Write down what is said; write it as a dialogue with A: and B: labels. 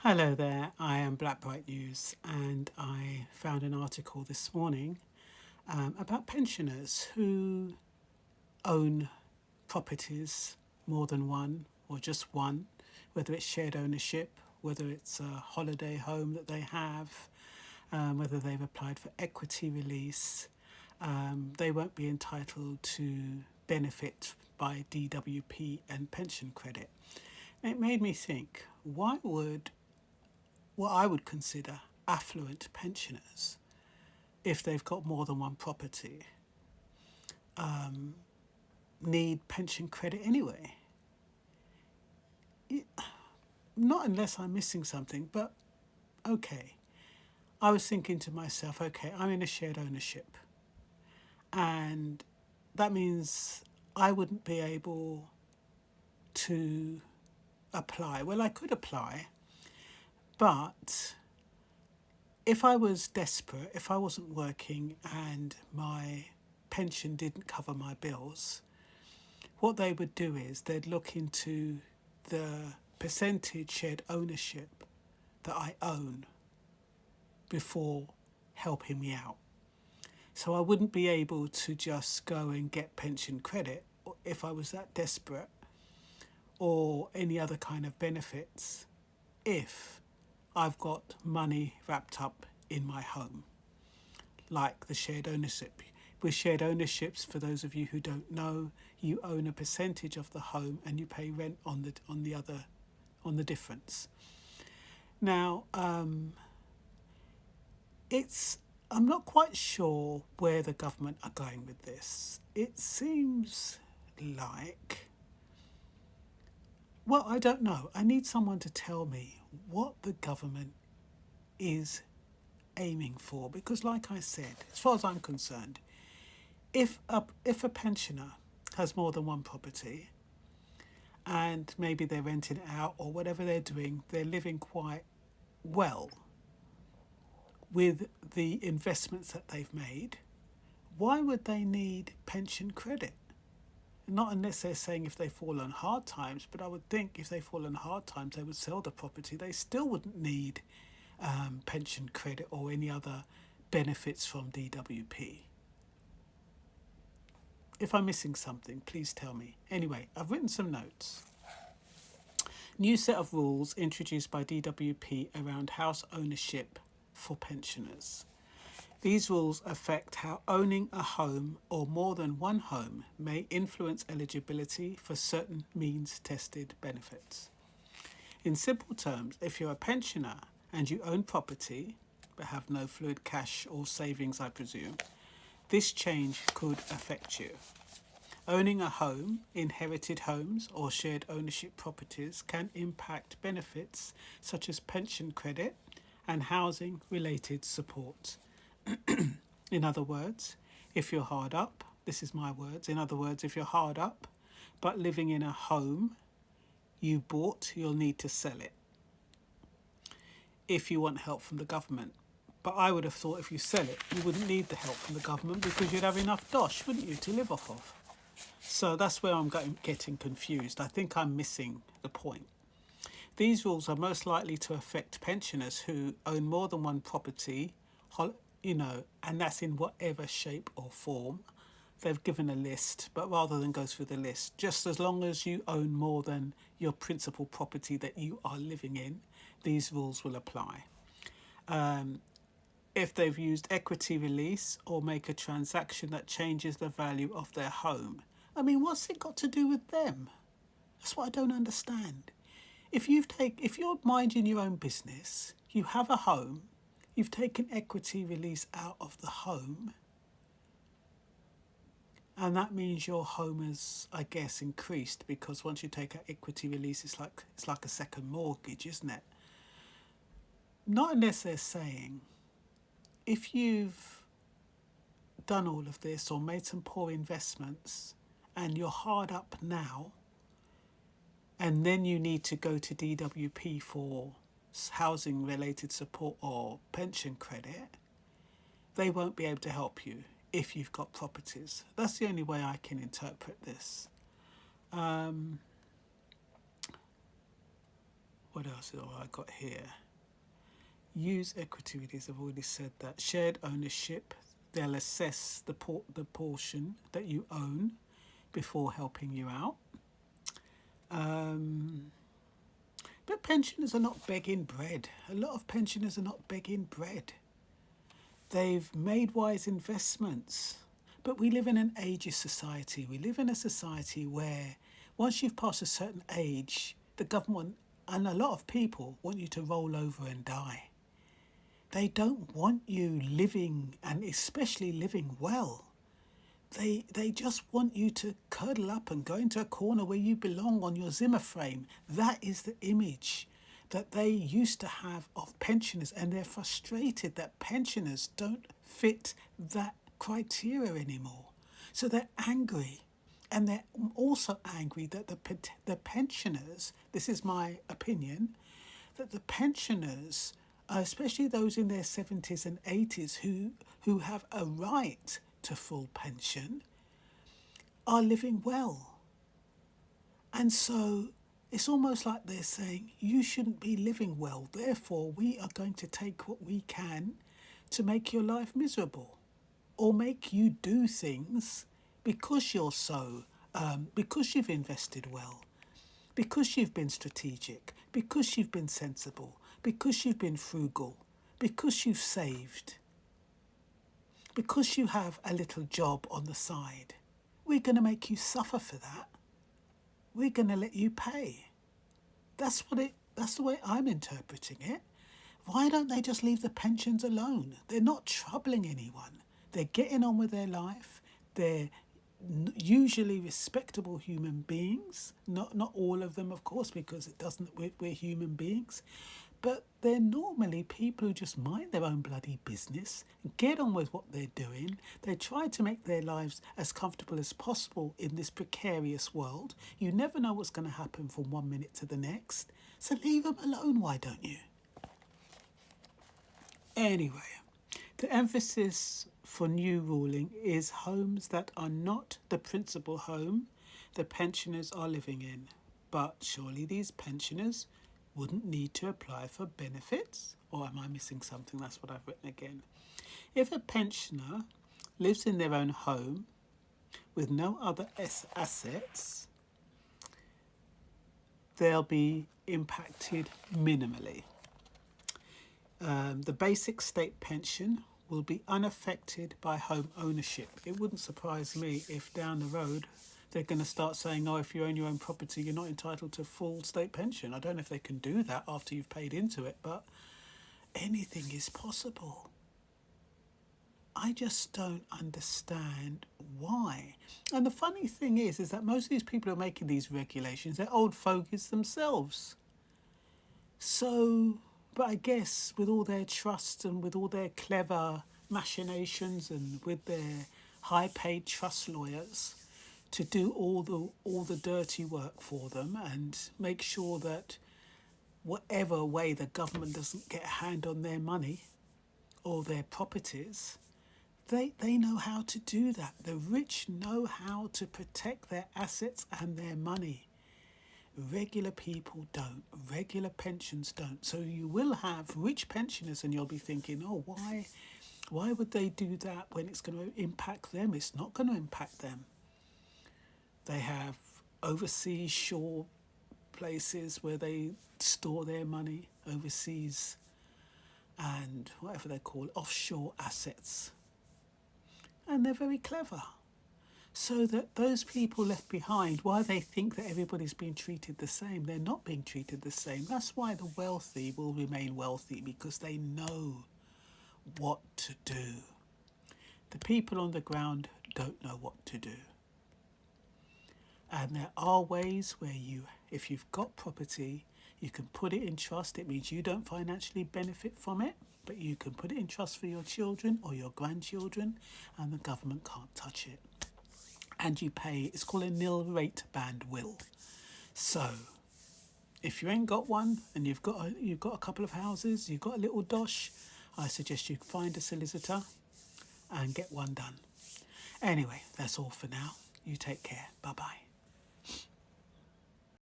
A: Hello there, I am Black Bright News, and I found an article this morning about pensioners who own properties, more than one or just one, whether it's shared ownership, whether it's a holiday home that they have, whether they've applied for equity release. They won't be entitled to benefit by DWP and pension credit. It made me think, why would what I would consider affluent pensioners, if they've got more than one property, need pension credit anyway? Not unless I'm missing something, but okay. I was thinking to myself, okay, I'm in a shared ownership, and that means I wouldn't be able to apply. Well, I could apply, but if I was desperate, if I wasn't working and my pension didn't cover my bills, what they would do is they'd look into the percentage shared ownership that I own before helping me out. So I wouldn't be able to just go and get pension credit if I was that desperate, or any other kind of benefits, if I've got money wrapped up in my home, like the shared ownership. With shared ownerships, for those of you who don't know, you own a percentage of the home and you pay rent on the difference. Now, it's I'm not quite sure where the government are going with this. It seems like, well, I don't know. I need someone to tell me what the government is aiming for, because, like I said, as far as I'm concerned, if a pensioner has more than one property and maybe they're renting it out or whatever they're doing, they're living quite well with the investments that they've made, why would they need pension credit? Not unless they're saying if they fall on hard times, but I would think if they fall on hard times, they would sell the property. They still wouldn't need pension credit or any other benefits from DWP. If I'm missing something, please tell me. Anyway, I've written some notes. New set of rules introduced by DWP around house ownership for pensioners. These rules affect how owning a home or more than one home may influence eligibility for certain means tested benefits. In simple terms, if you're a pensioner and you own property but have no fluid cash or savings, I presume, this change could affect you. Owning a home, inherited homes, or shared ownership properties can impact benefits such as pension credit and housing related support. In other words, if you're hard up, this is my words, in other words, if you're hard up but living in a home you bought, you'll need to sell it if you want help from the government. But I would have thought if you sell it, you wouldn't need the help from the government because you'd have enough dosh, wouldn't you, to live off of? So that's where I'm getting confused. I think I'm missing the point. These rules are most likely to affect pensioners who own more than one property, and that's in whatever shape or form. They've given a list, but rather than go through the list, just as long as you own more than your principal property that you are living in, these rules will apply. If they've used equity release or make a transaction that changes the value of their home. I mean, what's it got to do with them? That's what I don't understand. If you're minding your own business, you have a home, you've taken equity release out of the home, and that means your home has, I guess, increased, because once you take out equity release, it's like a second mortgage, isn't it? Not unless they're saying, if you've done all of this or made some poor investments and you're hard up now, and then you need to go to DWP for housing related support or pension credit, they won't be able to help you if you've got properties. That's the only way I can interpret this. What else have I got here? Use equity release. I've already said that. Shared ownership. They'll assess the portion that you own before helping you out. But pensioners are not begging bread. A lot of pensioners are not begging bread. They've made wise investments. But we live in an ageist society. We live in a society where once you've passed a certain age, the government and a lot of people want you to roll over and die. They don't want you living, and especially living well. They just want you to cuddle up and go into a corner where you belong on your Zimmer frame. That is the image that they used to have of pensioners, and they're frustrated that pensioners don't fit that criteria anymore. So they're angry, and they're also angry that the pensioners, this is my opinion, that the pensioners, especially those in their 70s and 80s who have a right to full pension, are living well. And so it's almost like they're saying, you shouldn't be living well, therefore we are going to take what we can to make your life miserable, or make you do things because you're because you've invested well, because you've been strategic, because you've been sensible, because you've been frugal, because you've saved, because you have a little job on the side. We're going to make you suffer for that. We're going to let you pay. That's the way I'm interpreting it. Why don't they just leave the pensions alone? They're not troubling anyone. They're getting on with their life. They're usually respectable human beings. Not all of them, of course, because it doesn't. We're human beings. But they're normally people who just mind their own bloody business, get on with what they're doing. They try to make their lives as comfortable as possible in this precarious world. You never know what's going to happen from 1 minute to the next. So leave them alone, why don't you? Anyway, the emphasis for new ruling is homes that are not the principal home the pensioners are living in. But surely these pensioners wouldn't need to apply for benefits? Or am I missing something? That's what I've written again. If a pensioner lives in their own home with no other assets, they'll be impacted minimally. The basic state pension will be unaffected by home ownership. It wouldn't surprise me if down the road they're going to start saying, oh, if you own your own property, you're not entitled to full state pension. I don't know if they can do that after you've paid into it, but anything is possible. I just don't understand why. And the funny thing is that most of these people who are making these regulations, they're old fogies themselves. So, but I guess with all their trust and with all their clever machinations and with their high-paid trust lawyers to do all the dirty work for them and make sure that whatever way the government doesn't get a hand on their money or their properties, they know how to do that. The rich know how to protect their assets and their money. Regular people don't. Regular pensions don't. So you will have rich pensioners and you'll be thinking, oh, why would they do that when it's going to impact them? It's not going to impact them. They have overseas shore places where they store their money, overseas, and whatever they call offshore assets. And they're very clever. So that those people left behind, why they think that everybody's being treated the same, they're not being treated the same. That's why the wealthy will remain wealthy, because they know what to do. The people on the ground don't know what to do. And there are ways where if you've got property, you can put it in trust. It means you don't financially benefit from it, but you can put it in trust for your children or your grandchildren, and the government can't touch it. And you pay, it's called a nil rate band will. So if you ain't got one and you've got a couple of houses, you've got a little dosh, I suggest you find a solicitor and get one done. Anyway, that's all for now. You take care. Bye-bye.